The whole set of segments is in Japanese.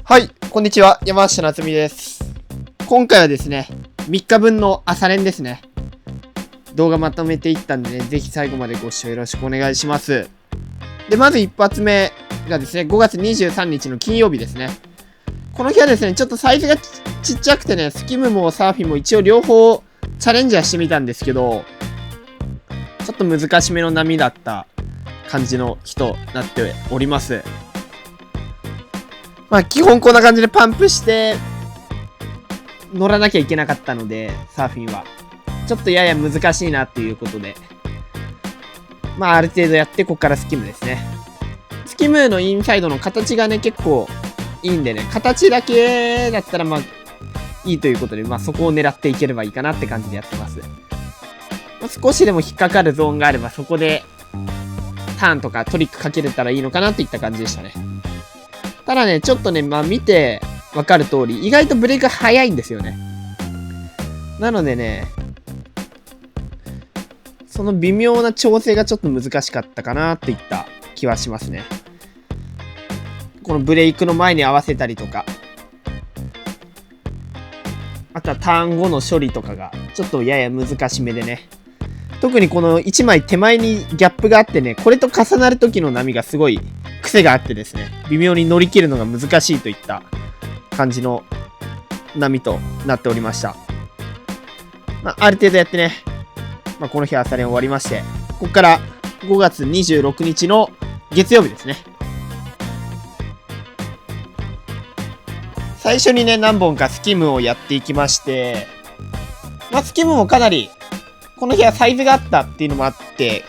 はい、こんにちは。山下夏実です。今回はですね、3日分の朝練ですね。動画まとめていったんでね、ぜひ最後までご視聴よろしくお願いします。で、まず一発目がですね、5月23日の金曜日ですね。この日はですね、ちょっとサイズがちっちゃくてね、スキムもサーフィンも一応両方チャレンジはしてみたんですけど、ちょっと難しめの波だった感じの日となっております。まあ基本こんな感じでパンプして乗らなきゃいけなかったので、サーフィンはちょっとやや難しいなっていうことで、まあある程度やってここからスキムですね。スキムのインサイドの形がね結構いいんでね、形だけだったらまあいいということで、まあそこを狙っていければいいかなって感じでやってます。まあ、少しでも引っかかるゾーンがあればそこでターンとかトリックかけれたらいいのかなといった感じでしたね。ただね、ちょっとね、まあ見てわかる通り、意外とブレーク早いんですよね。なのでね、その微妙な調整がちょっと難しかったかなといった気はしますね。このブレイクの前に合わせたりとか、あとはターン後の処理とかがちょっとやや難しめでね。特にこの1枚手前にギャップがあってね、これと重なる時の波がすごい癖があってですね、微妙に乗り切るのが難しいといった感じの波となっておりました。まあ、ある程度やってね、まあ、この日朝練終わりまして、ここから5月26日の月曜日ですね。最初にね、何本かスキムをやっていきまして、まあ、スキムもかなり、この日はサイズがあったっていうのもあって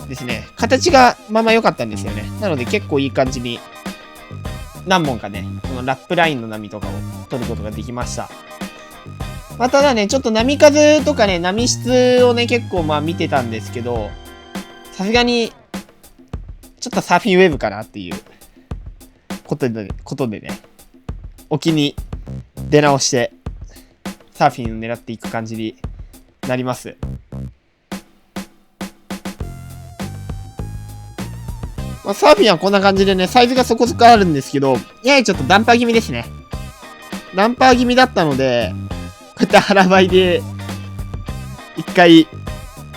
ですね、形がまあまあ良かったんですよね。なので結構いい感じに何本かね、このラップラインの波とかを取ることができました。まあ、ただね、ちょっと波数とかね、波質をね、結構まあ見てたんですけど、さすがに、ちょっとサーフィンウェーブかなっていうことでね、沖に出直して、サーフィンを狙っていく感じになります。まあ、サーフィンはこんな感じでね、サイズがそこそこあるんですけど、ややちょっとダンパー気味ですね。ダンパー気味だったので、こうやって腹ばいで、一回、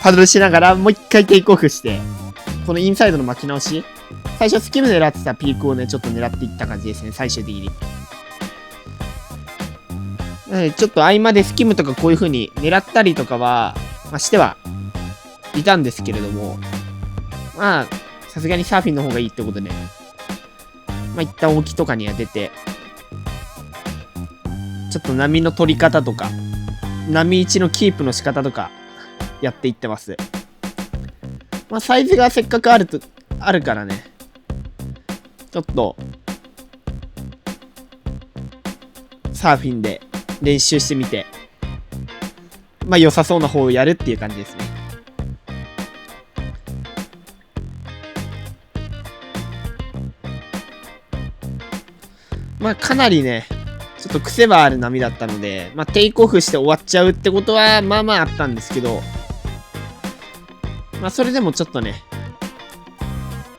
パドルしながら、もう一回テイクオフして、このインサイドの巻き直し、最初スキム狙ってたピークをね、ちょっと狙っていった感じですね、最終的に。ちょっと合間でスキムとかこういう風に狙ったりとかは、まあ、してはいたんですけれども、まあ、さすがにサーフィンの方がいいってことで、まあ、一旦沖とかには出て、ちょっと波の取り方とか、波位置のキープの仕方とか、やっていってます。まあ、サイズがせっかくあるからね、ちょっと、サーフィンで練習してみて、まあ、良さそうな方をやるっていう感じですね。まあ、かなりね、ちょっと癖はある波だったので、まあ、テイクオフして終わっちゃうってことは、まあまああったんですけど、まあ、それでもちょっとね、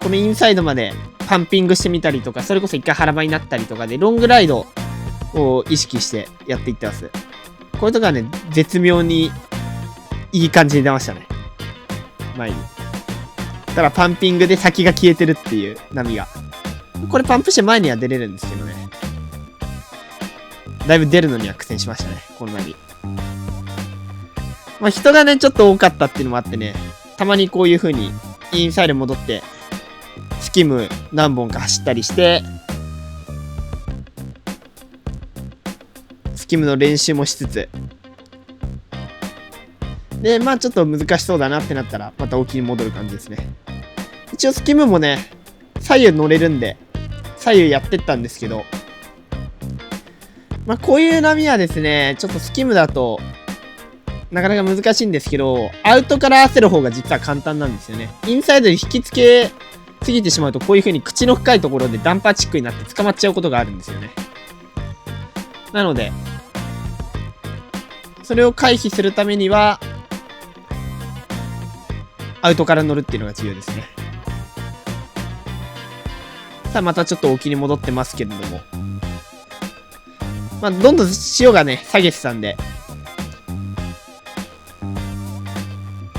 このインサイドまでパンピングしてみたりとか、それこそ一回腹ばいになったりとかで、ロングライドを意識してやっていってます。これとかね、絶妙にいい感じに出ましたね。前に。ただパンピングで先が消えてるっていう波が。これパンプして前には出れるんですけどね。だいぶ出るのには苦戦しましたね、この波。まあ人がね、ちょっと多かったっていうのもあってね、たまにこういう風にインサイド戻って、スキム何本か走ったりして、スキムの練習もしつつ、で、まあちょっと難しそうだなってなったら、また沖に戻る感じですね。一応スキムもね、左右乗れるんで、左右やってったんですけど、まあこういう波はですね、ちょっとスキムだと、なかなか難しいんですけど、アウトから合わせる方が実は簡単なんですよね。インサイドに引きつけすぎてしまうと、こういう風に口の深いところでダンパーチックになって捕まっちゃうことがあるんですよね。なので、それを回避するためには、アウトから乗るっていうのが重要ですね。さあ、またちょっと沖に戻ってますけれども。まあ、どんどん潮がね、下げてたんで、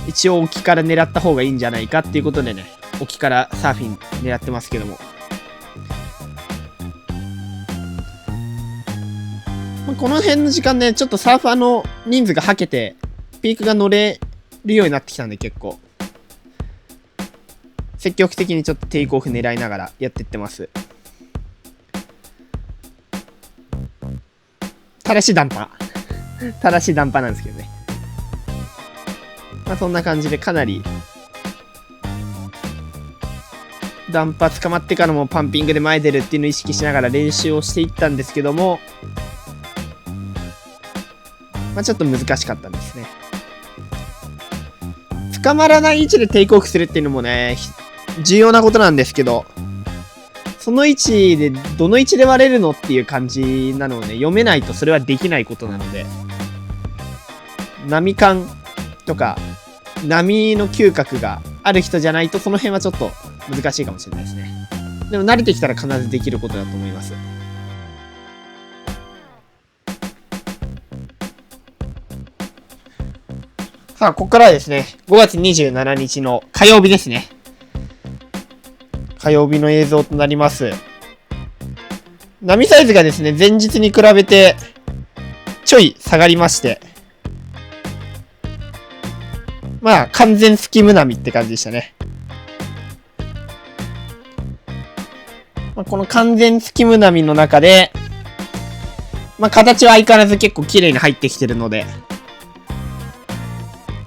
一応沖から狙った方がいいんじゃないかっていうことでね、沖からサーフィン狙ってますけども。まあ、この辺の時間ね、ちょっとサーファーの人数がはけて、ピークが乗れるようになってきたんで結構。積極的にちょっとテイクオフ狙いながらやっていってます。正しいダンパー。正しいダンパーなんですけどね。まあそんな感じでかなり、ダンパー捕まってからもパンピングで前出るっていうのを意識しながら練習をしていったんですけども、まあちょっと難しかったんですね。捕まらない位置でテイクオフするっていうのもね、重要なことなんですけど、その位置で、どの位置で割れるのっていう感じなのをね、読めないとそれはできないことなので、波感とか、波の嗅覚がある人じゃないとその辺はちょっと難しいかもしれないですね。でも慣れてきたら必ずできることだと思います。さあ、ここからはですね、5月27日の火曜日ですね。火曜日の映像となります。波サイズがですね、前日に比べて、ちょい下がりまして、まあ、完全スキム波って感じでしたね。まあ、この完全スキム波の中で、まあ、形は相変わらず結構綺麗に入ってきてるので、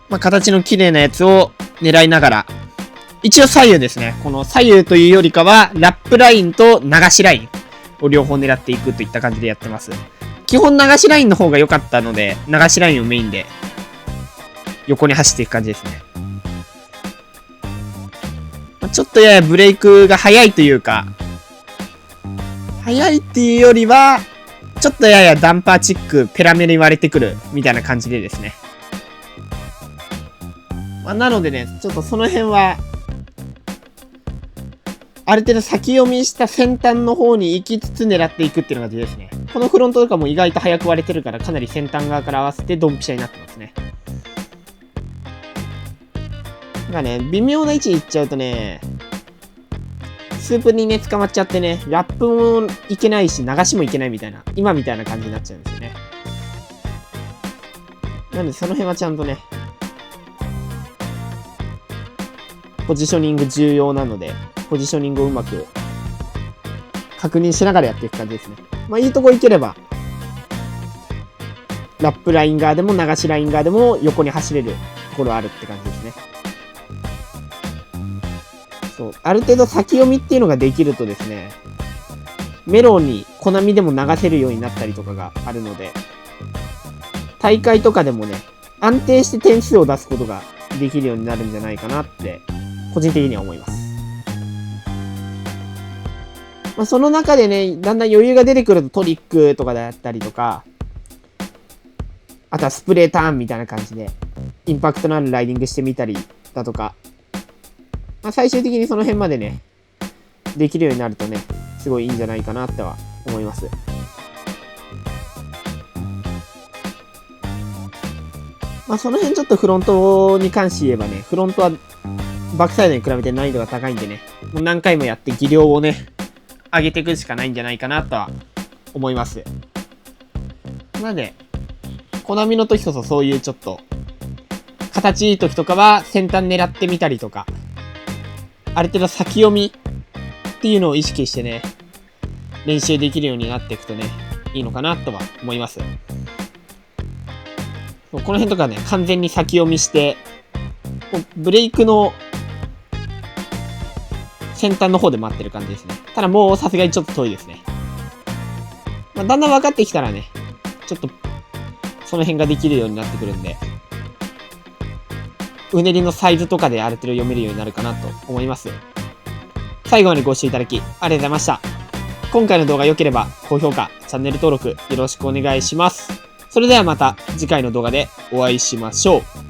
まあ、形の綺麗なやつを狙いながら、一応左右ですね。この左右というよりかは、ラップラインと流しラインを両方狙っていくといった感じでやってます。基本流しラインの方が良かったので、流しラインをメインで横に走っていく感じですね。ちょっとややブレイクが早いというか、早いっていうよりは、ちょっとややダンパーチック、ペラメに割れてくるみたいな感じでですね。まあ、なのでね、ちょっとその辺は、ある程度先読みした先端の方に行きつつ狙っていくっていうのがですね。このフロントとかも意外と早く割れてるからかなり先端側から合わせてドンピシャになってますね。なんかね、微妙な位置に行っちゃうとね、スープにね、捕まっちゃってね、ラップもいけないし、流しもいけないみたいな、今みたいな感じになっちゃうんですよね。なのでその辺はちゃんとね、ポジショニング重要なので、ポジショニングをうまく確認しながらやっていく感じですね。まあいいとこ行ければ、ラップライン側でも流しライン側でも横に走れるところあるって感じですね。そう、ある程度先読みっていうのができるとですね、メロンにコナミでも流せるようになったりとかがあるので、大会とかでもね、安定して点数を出すことができるようになるんじゃないかなって、個人的には思います。まあ、その中でね、だんだん余裕が出てくるとトリックとかだったりとか、あとはスプレーターンみたいな感じで、インパクトのあるライディングしてみたりだとか、まあ、最終的にその辺までね、できるようになるとね、すごいいいんじゃないかなっては思います。まあ、その辺ちょっとフロントに関して言えばね、フロントはバックサイドに比べて難易度が高いんでね、もう何回もやって技量をね、上げていくしかないんじゃないかなとは思います。なので、コナミの時こそそういうちょっと、形いい時とかは先端狙ってみたりとか、ある程度先読みっていうのを意識してね、練習できるようになっていくとね、いいのかなとは思います。この辺とかね、完全に先読みして、ブレイクの先端の方で待ってる感じですね。ただもうさすがにちょっと遠いですね。まあ、だんだん分かってきたらね、ちょっとその辺ができるようになってくるんで、うねりのサイズとかである程度読めるようになるかなと思います。最後までご視聴いただきありがとうございました。今回の動画良ければ高評価、チャンネル登録よろしくお願いします。それではまた次回の動画でお会いしましょう。